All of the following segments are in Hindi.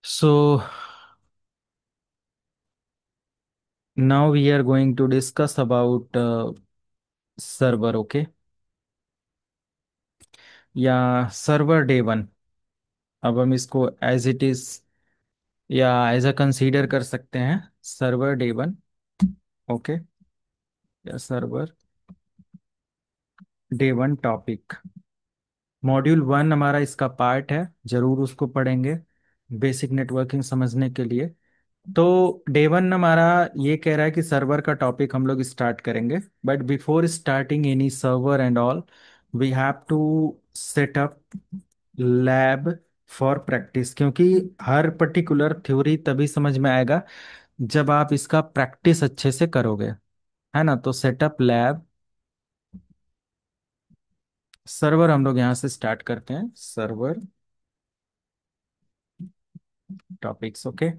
So now we are going to discuss about server, okay? या सर्वर डे वन। अब हम इसको एज इट इज या एज अ कंसीडर कर सकते हैं। Server day one, okay? या server day one topic module one हमारा इसका पार्ट है, जरूर उसको पढ़ेंगे बेसिक नेटवर्किंग समझने के लिए। तो डे वन हमारा ये कह रहा है कि सर्वर का टॉपिक हम लोग स्टार्ट करेंगे, but before starting any server and all we have to set up lab for practice, क्योंकि हर पर्टिकुलर थ्योरी तभी समझ में आएगा जब आप इसका प्रैक्टिस अच्छे से करोगे, है ना? तो सेटअप लैब सर्वर हम लोग यहाँ से स्टार्ट करते हैं। Server topics, okay?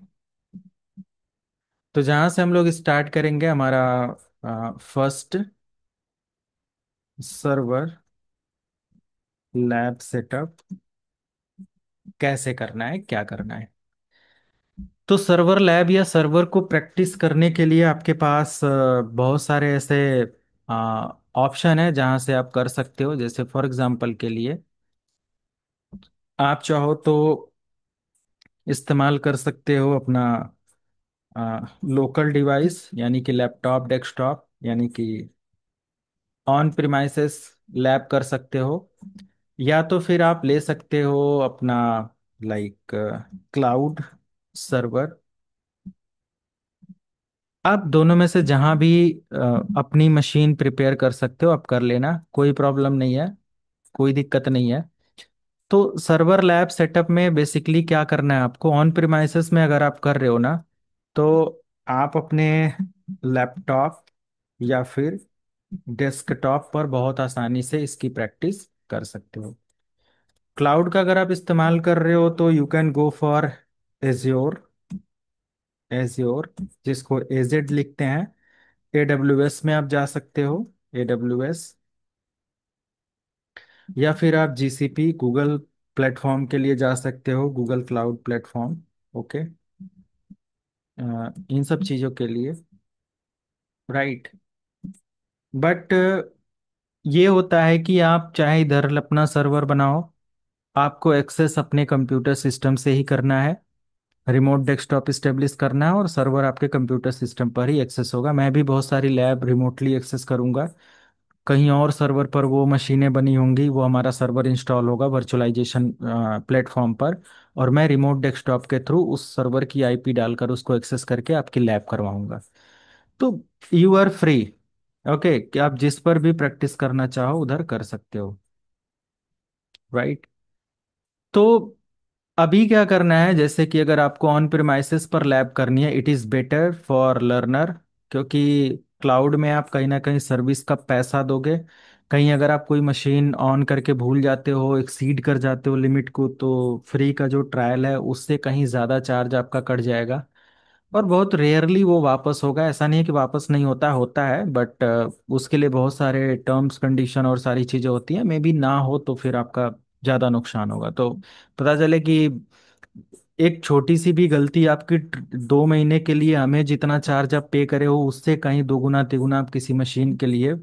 तो जहाँ से हम लोग स्टार्ट करेंगे हमारा फर्स्ट सर्वर लैब सेटअप कैसे करना है, क्या करना है। तो सर्वर लैब या सर्वर को प्रैक्टिस करने के लिए आपके पास बहुत सारे ऐसे ऑप्शन है जहाँ से आप कर सकते हो। जैसे फॉर एग्जांपल के लिए आप चाहो तो इस्तेमाल कर सकते हो अपना लोकल डिवाइस, यानी कि लैपटॉप डेस्कटॉप, यानी कि ऑन प्रिमाइसेस लैब कर सकते हो। या तो फिर आप ले सकते हो अपना लाइक क्लाउड सर्वर। आप दोनों में से जहां भी अपनी मशीन प्रिपेयर कर सकते हो, आप कर लेना, कोई प्रॉब्लम नहीं है, कोई दिक्कत नहीं है। तो सर्वर लैब सेटअप में बेसिकली क्या करना है आपको, ऑन प्रिमाइसेस में अगर आप कर रहे हो ना, तो आप अपने लैपटॉप या फिर डेस्कटॉप पर बहुत आसानी से इसकी प्रैक्टिस कर सकते हो। क्लाउड का अगर आप इस्तेमाल कर रहे हो तो you can go for azure. Azure जिसको एजेड लिखते हैं। एडब्ल्यूएस में आप जा सकते हो, एडब्ल्यूएस। या फिर आप जीसीपी गूगल प्लेटफॉर्म के लिए जा सकते हो, गूगल क्लाउड प्लेटफॉर्म, ओके? इन सब चीज़ों के लिए, राइट। बट ये होता है कि आप चाहे इधर अपना सर्वर बनाओ, आपको एक्सेस अपने कंप्यूटर सिस्टम से ही करना है। रिमोट डेस्कटॉप इस्टेब्लिश करना है और सर्वर आपके कंप्यूटर सिस्टम पर ही एक्सेस होगा। मैं भी बहुत सारी लैब रिमोटली एक्सेस करूंगा, कहीं और सर्वर पर वो मशीनें बनी होंगी, वो हमारा सर्वर इंस्टॉल होगा वर्चुअलाइजेशन प्लेटफॉर्म पर, और मैं रिमोट डेस्कटॉप के थ्रू उस सर्वर की आईपी डालकर उसको एक्सेस करके आपकी लैब करवाऊंगा। तो यू आर फ्री, ओके, कि आप जिस पर भी प्रैक्टिस करना चाहो उधर कर सकते हो, राइट? तो अभी क्या करना है, जैसे कि अगर आपको ऑन प्रिमाइसेस पर लैब करनी है, it is better for learner, क्योंकि क्लाउड में आप कहीं ना कहीं सर्विस का पैसा दोगे। कहीं अगर आप कोई मशीन ऑन करके भूल जाते हो, एक्सीड कर जाते हो लिमिट को, तो फ्री का जो ट्रायल है उससे कहीं ज़्यादा चार्ज आपका कट जाएगा। और बहुत रेयरली वो वापस होगा, ऐसा नहीं है कि वापस नहीं होता, होता है, बट उसके लिए बहुत सारे टर्म्स कंडीशन और सारी चीज़ें होती हैं। मे बी ना हो तो फिर आपका ज़्यादा नुकसान होगा। तो पता चले कि एक छोटी सी भी गलती आपकी 2 महीने के लिए हमें जितना चार्ज आप पे करे हो उससे कहीं दोगुना तिगुना आप किसी मशीन के लिए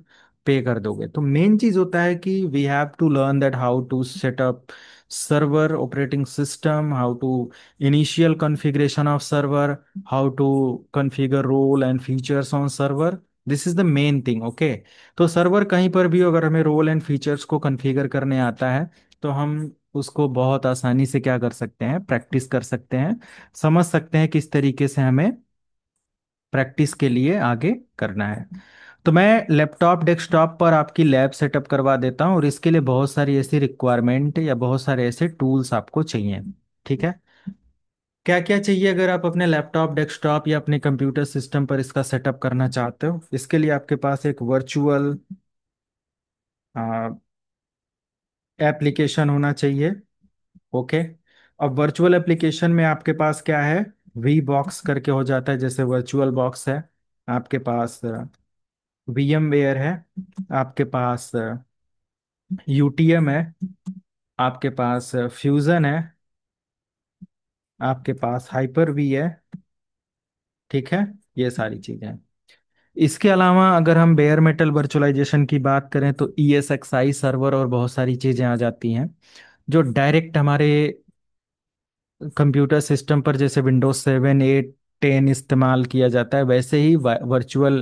पे कर दोगे। तो मेन चीज होता है कि we have to learn that how to set up server operating system, how to initial configuration of server, how to configure role and features on server. This is the main thing, okay? तो सर्वर कहीं पर भी अगर हमें रोल एंड फीचर्स को कॉन्फ़िगर करने आता है तो हम उसको बहुत आसानी से क्या कर सकते हैं, प्रैक्टिस कर सकते हैं, समझ सकते हैं किस तरीके से हमें प्रैक्टिस के लिए आगे करना है। तो मैं लैपटॉप डेस्कटॉप पर आपकी लैब सेटअप करवा देता हूँ, और इसके लिए बहुत सारी ऐसी रिक्वायरमेंट या बहुत सारे ऐसे टूल्स आपको चाहिए, ठीक है? क्या क्या चाहिए अगर आप अपने लैपटॉप डेस्कटॉप या अपने कंप्यूटर सिस्टम पर इसका सेटअप करना चाहते हो? इसके लिए आपके पास एक वर्चुअल एप्लीकेशन होना चाहिए, ओके? अब वर्चुअल एप्लीकेशन में आपके पास क्या है, वी बॉक्स करके हो जाता है, जैसे वर्चुअल बॉक्स है, आपके पास वीएम वेयर है, आपके पास यूटीएम है, आपके पास फ्यूजन है, आपके पास हाइपर वी है। ठीक है, ये सारी चीजें हैं। इसके अलावा अगर हम बेयर मेटल वर्चुअलाइजेशन की बात करें तो ESXi सर्वर और बहुत सारी चीजें आ जाती हैं जो डायरेक्ट हमारे कंप्यूटर सिस्टम पर, जैसे विंडोज 7 8 10 इस्तेमाल किया जाता है, वैसे ही वर्चुअल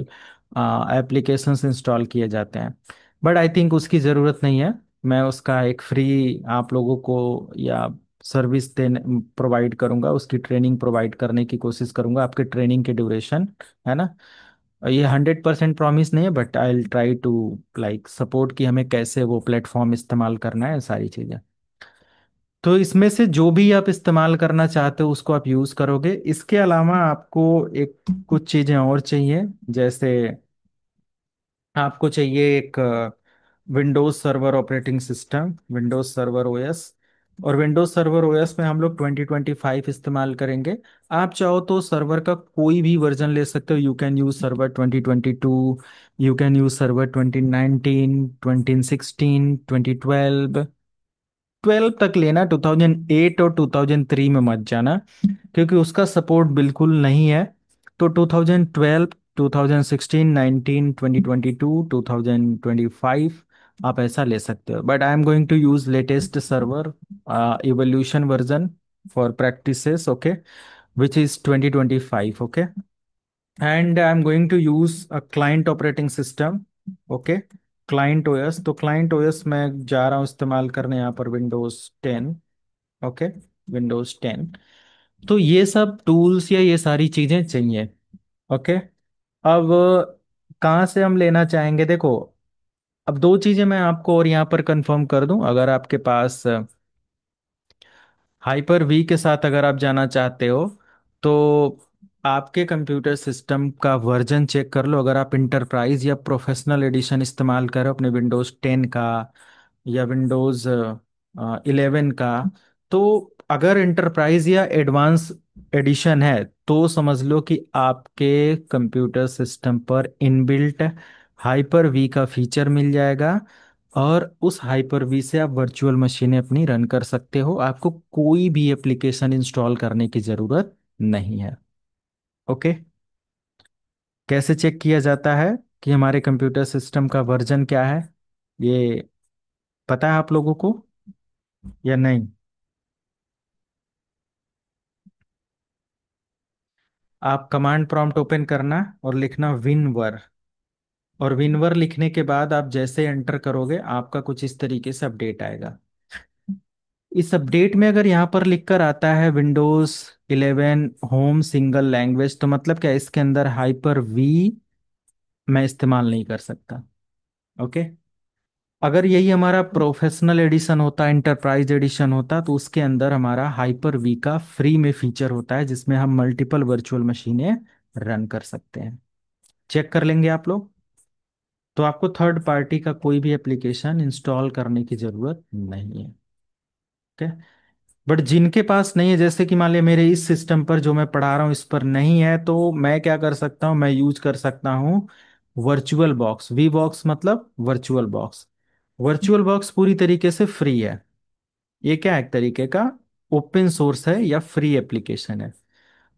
एप्लीकेशंस इंस्टॉल किए जाते हैं। बट आई थिंक उसकी ज़रूरत नहीं है। मैं उसका एक फ्री आप लोगों को या सर्विस देने प्रोवाइड करूंगा, उसकी ट्रेनिंग प्रोवाइड करने की कोशिश करूंगा, आपके ट्रेनिंग की ड्यूरेशन, है ना। ये 100% प्रॉमिस नहीं है, but I will try to like support कि हमें कैसे वो प्लेटफॉर्म इस्तेमाल करना है, सारी चीज़ें। तो इसमें से जो भी आप इस्तेमाल करना चाहते हो उसको आप यूज करोगे। इसके अलावा आपको एक कुछ चीजें और चाहिए, जैसे आपको चाहिए एक Windows server operating system, Windows server OS. और विंडोज सर्वर ओएस में हम लोग 2025 इस्तेमाल करेंगे। आप चाहो तो सर्वर का कोई भी वर्जन ले सकते हो। You can use server 2022, you can use server 2019, 2016, 2012। 12 तक लेना, 2008 और 2003 में मत जाना, क्योंकि उसका सपोर्ट बिल्कुल नहीं है। तो 2012, 2016, 19, 2022, 2025 आप ऐसा ले सकते हो। But I am going to use latest server evaluation version for practices, okay, which is 2025, okay. And I am going to use a client operating system, okay, client OS. तो क्लाइंट ओएस मैं जा रहा हूँ इस्तेमाल करने यहाँ पर विंडोज 10, ओके, विंडोज 10। तो ये सब टूल्स या ये सारी चीजें चाहिए, ओके। अब कहाँ से हम लेना चाहेंगे, देखो। अब दो चीजें मैं आपको और यहाँ पर कंफर्म कर दूं। अगर आपके पास हाइपर वी के साथ अगर आप जाना चाहते हो, तो आपके कंप्यूटर सिस्टम का वर्जन चेक कर लो। अगर आप इंटरप्राइज या प्रोफेशनल एडिशन इस्तेमाल करो अपने विंडोज 10 का या विंडोज 11 का, तो अगर इंटरप्राइज या एडवांस एडिशन है तो समझ लो कि आपके कंप्यूटर सिस्टम पर इनबिल्ट हाइपर वी का फीचर मिल जाएगा। और उस हाइपर वी से आप वर्चुअल मशीनें अपनी रन कर सकते हो, आपको कोई भी एप्लीकेशन इंस्टॉल करने की जरूरत नहीं है, ओके। कैसे चेक किया जाता है कि हमारे कंप्यूटर सिस्टम का वर्जन क्या है, ये पता है आप लोगों को या नहीं? आप कमांड प्रॉम्प्ट ओपन करना और लिखना विनवर। और विनवर लिखने के बाद आप जैसे एंटर करोगे आपका कुछ इस तरीके से अपडेट आएगा। इस अपडेट में अगर यहाँ पर लिखकर आता है विंडोज 11 होम सिंगल लैंग्वेज, तो मतलब क्या, इसके अंदर हाइपर वी मैं इस्तेमाल नहीं कर सकता, ओके। अगर यही हमारा प्रोफेशनल एडिशन होता, इंटरप्राइज एडिशन होता, तो उसके अंदर हमारा हाइपर वी का फ्री में फीचर होता है जिसमें हम मल्टीपल वर्चुअल मशीनें रन कर सकते हैं। चेक कर लेंगे आप लोग। तो आपको थर्ड पार्टी का कोई भी एप्लीकेशन इंस्टॉल करने की जरूरत नहीं है, ओके। बट जिनके पास नहीं है, जैसे कि मान लिया मेरे इस सिस्टम पर जो मैं पढ़ा रहा हूँ इस पर नहीं है, तो मैं क्या कर सकता हूँ, मैं यूज कर सकता हूँ वर्चुअल बॉक्स। वी बॉक्स मतलब वर्चुअल बॉक्स। वर्चुअल बॉक्स पूरी तरीके से फ्री है। ये क्या है, एक तरीके का ओपन सोर्स है या फ्री एप्लीकेशन है।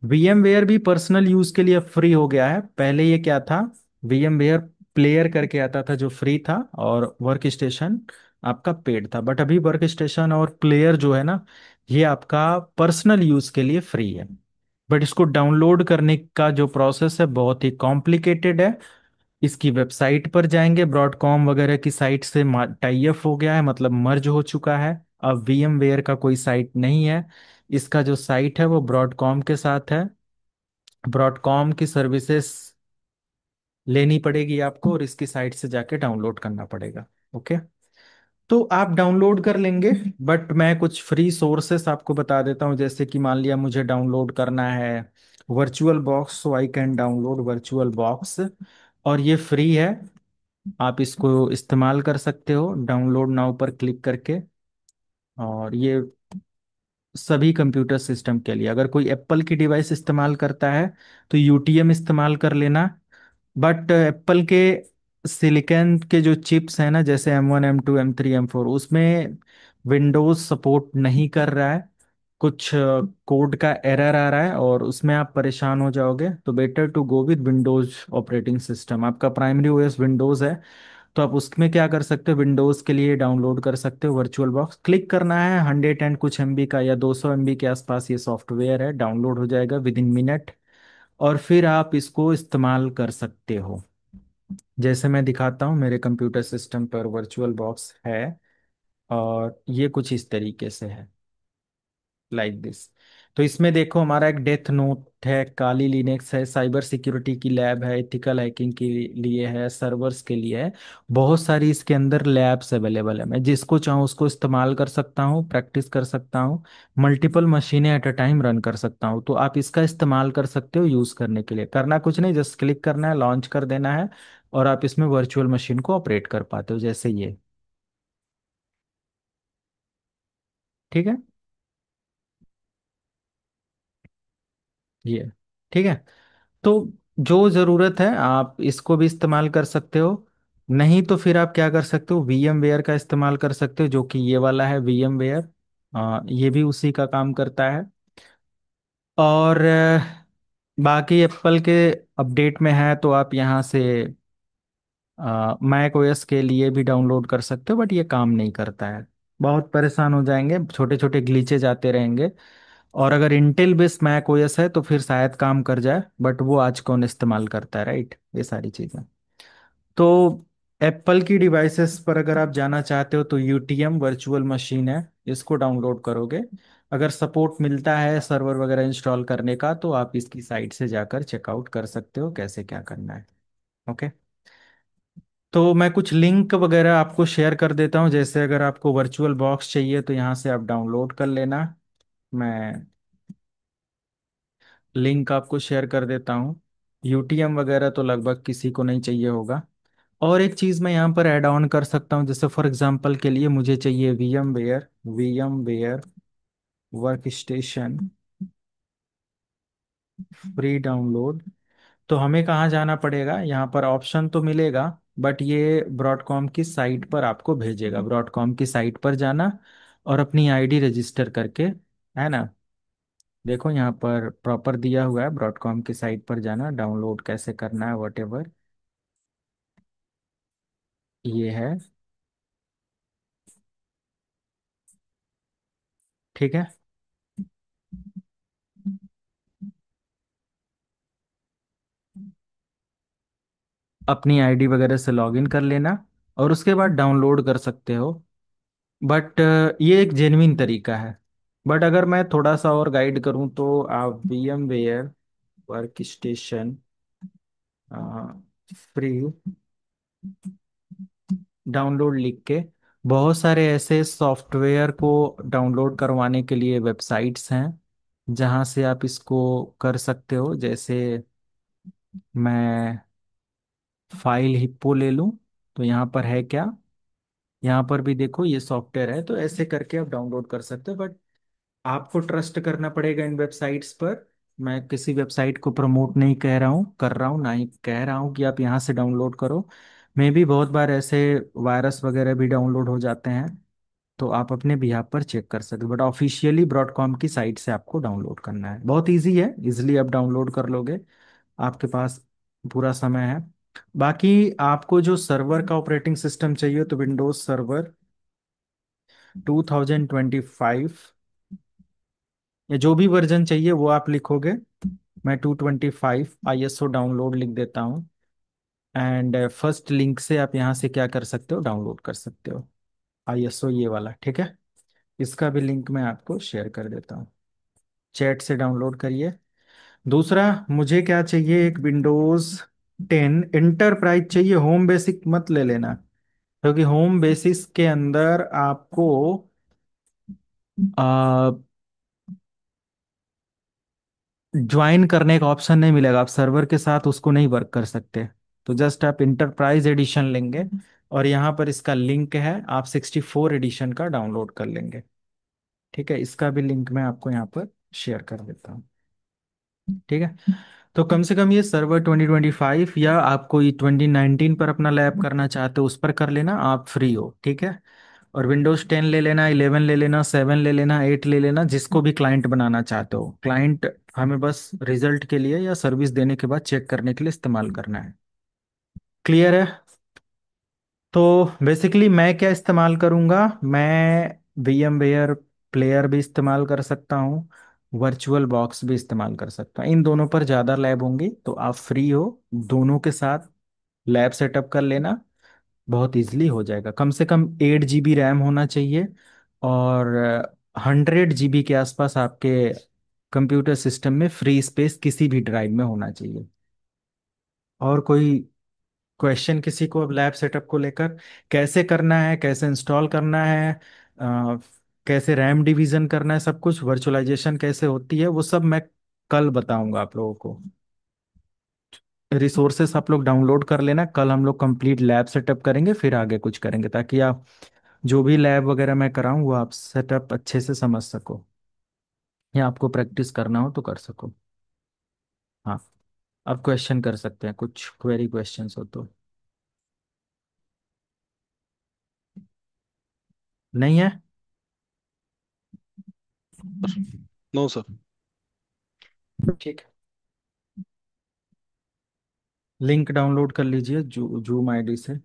VMware भी पर्सनल यूज के लिए फ्री हो गया है। पहले ये क्या था, VMware प्लेयर करके आता था जो फ्री था, और वर्क स्टेशन आपका पेड था। बट अभी वर्क स्टेशन और प्लेयर जो है ना, ये आपका पर्सनल यूज के लिए फ्री है। बट इसको डाउनलोड करने का जो प्रोसेस है बहुत ही कॉम्प्लिकेटेड है। इसकी वेबसाइट पर जाएंगे, ब्रॉडकॉम वगैरह की साइट से टाई अप हो गया है, मतलब मर्ज हो चुका है। अब VMware का कोई साइट नहीं है। इसका जो साइट है वो ब्रॉडकॉम के साथ है। ब्रॉडकॉम की सर्विसेज लेनी पड़ेगी आपको और इसकी साइट से जाके डाउनलोड करना पड़ेगा, ओके। तो आप डाउनलोड कर लेंगे। बट मैं कुछ फ्री सोर्सेस आपको बता देता हूँ। जैसे कि मान लिया मुझे डाउनलोड करना है virtual box, so I can download virtual box. और ये फ्री है, आप इसको इस्तेमाल कर सकते हो डाउनलोड नाउ पर क्लिक करके। और ये सभी कंप्यूटर सिस्टम के लिए, अगर कोई एप्पल की डिवाइस इस्तेमाल करता है तो UTM इस्तेमाल कर लेना। बट एप्पल के सिलिकॉन के जो चिप्स हैं ना, जैसे M1 M2 M3 M4, उसमें विंडोज सपोर्ट नहीं कर रहा है। कुछ कोड का एरर आ रहा है और उसमें आप परेशान हो जाओगे, तो better to go with Windows operating system. आपका प्राइमरी ओएस विंडोज है, तो आप उसमें क्या कर सकते हो, विंडोज के लिए डाउनलोड कर सकते हो वर्चुअल बॉक्स। क्लिक करना है, 100 एंड कुछ एमबी का या 200 एमबी के आसपास ये सॉफ्टवेयर है, डाउनलोड हो जाएगा विद इन मिनट। और फिर आप इसको इस्तेमाल कर सकते हो। जैसे मैं दिखाता हूँ, मेरे कंप्यूटर सिस्टम पर वर्चुअल बॉक्स है और ये कुछ इस तरीके से है, लाइक दिस। तो इसमें देखो, हमारा एक डेथ नोट है, काली लिनक्स है, साइबर सिक्योरिटी की लैब है, एथिकल हैकिंग के लिए है, सर्वर्स के लिए है। बहुत सारी इसके अंदर लैब्स अवेलेबल है। मैं जिसको चाहूँ उसको इस्तेमाल कर सकता हूँ, प्रैक्टिस कर सकता हूँ, मल्टीपल मशीनें एट अ टाइम रन कर सकता हूँ। तो आप इसका इस्तेमाल कर सकते हो यूज़ करने के लिए। करना कुछ नहीं, जस्ट क्लिक करना है, लॉन्च कर देना है, और आप इसमें वर्चुअल मशीन को ऑपरेट कर पाते हो, जैसे ये। ठीक है, ये ठीक है। तो जो ज़रूरत है आप इसको भी इस्तेमाल कर सकते हो। नहीं तो फिर आप क्या कर सकते हो, वीएम वेयर का इस्तेमाल कर सकते हो, जो कि ये वाला है वीएम वेयर। ये भी उसी का काम करता है। और बाकी एप्पल के अपडेट में है, तो आप यहाँ से मैक ओएस के लिए भी डाउनलोड कर सकते हो, बट ये काम नहीं करता है। बहुत परेशान हो जाएंगे, छोटे छोटे ग्लीचेज आते रहेंगे। और अगर इंटेल बेस्ड मैक ओएस है तो फिर शायद काम कर जाए, बट वो आज कौन इस्तेमाल करता है, राइट, ये सारी चीज़ें। तो एप्पल की डिवाइसेस पर अगर आप जाना चाहते हो तो यूटीएम वर्चुअल मशीन है, इसको डाउनलोड करोगे। अगर सपोर्ट मिलता है सर्वर वगैरह इंस्टॉल करने का, तो आप इसकी साइट से जाकर चेकआउट कर सकते हो कैसे क्या करना है। ओके। तो मैं कुछ लिंक वगैरह आपको शेयर कर देता हूँ। जैसे अगर आपको वर्चुअल बॉक्स चाहिए तो यहाँ से आप डाउनलोड कर लेना। मैं लिंक आपको शेयर कर देता हूँ। यूटीएम वगैरह तो लगभग किसी को नहीं चाहिए होगा। और एक चीज़ मैं यहाँ पर ऐड ऑन कर सकता हूँ, जैसे फॉर एग्जांपल के लिए मुझे चाहिए VMware workstation free download. तो हमें कहाँ जाना पड़ेगा, यहाँ पर ऑप्शन तो मिलेगा, बट ये ब्रॉडकॉम की साइट पर आपको भेजेगा। ब्रॉडकॉम की साइट पर जाना और अपनी आईडी रजिस्टर करके, है ना, देखो यहाँ पर प्रॉपर दिया हुआ है, ब्रॉडकॉम की साइट पर जाना, डाउनलोड कैसे करना है, वट एवर ये है। ठीक है, अपनी आईडी वगैरह से लॉगिन कर लेना और उसके बाद डाउनलोड कर सकते हो। बट ये एक जेन्युइन तरीका है। बट अगर मैं थोड़ा सा और गाइड करूँ तो आप VMware work station free download लिख के, बहुत सारे ऐसे सॉफ्टवेयर को डाउनलोड करवाने के लिए वेबसाइट्स हैं जहाँ से आप इसको कर सकते हो। जैसे मैं फाइल हिप्पो ले लूँ, तो यहाँ पर है क्या, यहाँ पर भी देखो ये सॉफ्टवेयर है, तो ऐसे करके आप डाउनलोड कर सकते हो। बट आपको ट्रस्ट करना पड़ेगा इन वेबसाइट्स पर। मैं किसी वेबसाइट को प्रमोट नहीं कह रहा हूँ, कर रहा हूँ, ना ही कह रहा हूँ कि आप यहाँ से डाउनलोड करो। मे भी बहुत बार ऐसे वायरस वगैरह भी डाउनलोड हो जाते हैं, तो आप अपने बिहाफ पर चेक कर सकते हो। बट ऑफिशियली ब्रॉडकॉम की साइट से आपको डाउनलोड करना है, बहुत इजी है, इजिली आप डाउनलोड कर लोगे। आपके पास पूरा समय है। बाकी आपको जो सर्वर का ऑपरेटिंग सिस्टम चाहिए, तो विंडोज सर्वर 2025 या जो भी वर्जन चाहिए वो आप लिखोगे। मैं 225 ISO डाउनलोड लिख देता हूँ। एंड फर्स्ट लिंक से आप यहाँ से क्या कर सकते हो, डाउनलोड कर सकते हो ISO ये वाला, ठीक है। इसका भी लिंक मैं आपको शेयर कर देता हूँ, चैट से डाउनलोड करिए। दूसरा, मुझे क्या चाहिए, एक विंडोज 10 इंटरप्राइज चाहिए, होम बेसिक मत ले लेना, क्योंकि होम बेसिस के अंदर आपको ज्वाइन करने का ऑप्शन नहीं मिलेगा, आप सर्वर के साथ उसको नहीं वर्क कर सकते। तो जस्ट आप इंटरप्राइज एडिशन लेंगे, और यहाँ पर इसका लिंक है, आप 64 एडिशन का डाउनलोड कर लेंगे। ठीक है, इसका भी लिंक मैं आपको यहाँ पर शेयर कर देता हूँ। ठीक है, तो कम से कम ये सर्वर 2025, या आप कोई 2019 पर अपना लैब करना चाहते हो उस पर कर लेना, आप फ्री हो, ठीक है। और विंडोज 10 ले लेना, 11 ले लेना, 7 ले लेना, 8 ले लेना, जिसको भी क्लाइंट बनाना चाहते हो। क्लाइंट हमें बस रिजल्ट के लिए या सर्विस देने के बाद चेक करने के लिए इस्तेमाल करना है। क्लियर है? तो बेसिकली मैं क्या इस्तेमाल करूँगा, मैं VMware प्लेयर भी इस्तेमाल कर सकता हूँ, वर्चुअल बॉक्स भी इस्तेमाल कर सकता हूँ। इन दोनों पर ज़्यादा लैब होंगी, तो आप फ्री हो दोनों के साथ लैब सेटअप कर लेना। बहुत इजीली हो जाएगा। कम से कम 8 GB रैम होना चाहिए, और 100 GB के आसपास आपके कंप्यूटर सिस्टम में फ्री स्पेस किसी भी ड्राइव में होना चाहिए। और कोई क्वेश्चन किसी को अब लैब सेटअप को लेकर? कैसे करना है, कैसे इंस्टॉल करना है, अ, कैसे रैम डिवीजन करना है, सब कुछ वर्चुअलाइजेशन कैसे होती है, वो सब मैं कल बताऊंगा आप लोगों को। रिसोर्सेस आप लोग डाउनलोड कर लेना, कल हम लोग कंप्लीट लैब सेटअप करेंगे, फिर आगे कुछ करेंगे, ताकि आप जो भी लैब वगैरह मैं कराऊं वो आप सेटअप अच्छे से समझ सको, या आपको प्रैक्टिस करना हो तो कर सको। हाँ, आप क्वेश्चन कर सकते हैं, कुछ क्वेरी क्वेश्चंस हो तो। नहीं है? No sir. ठीक है, लिंक डाउनलोड कर लीजिए जूम आईडी से।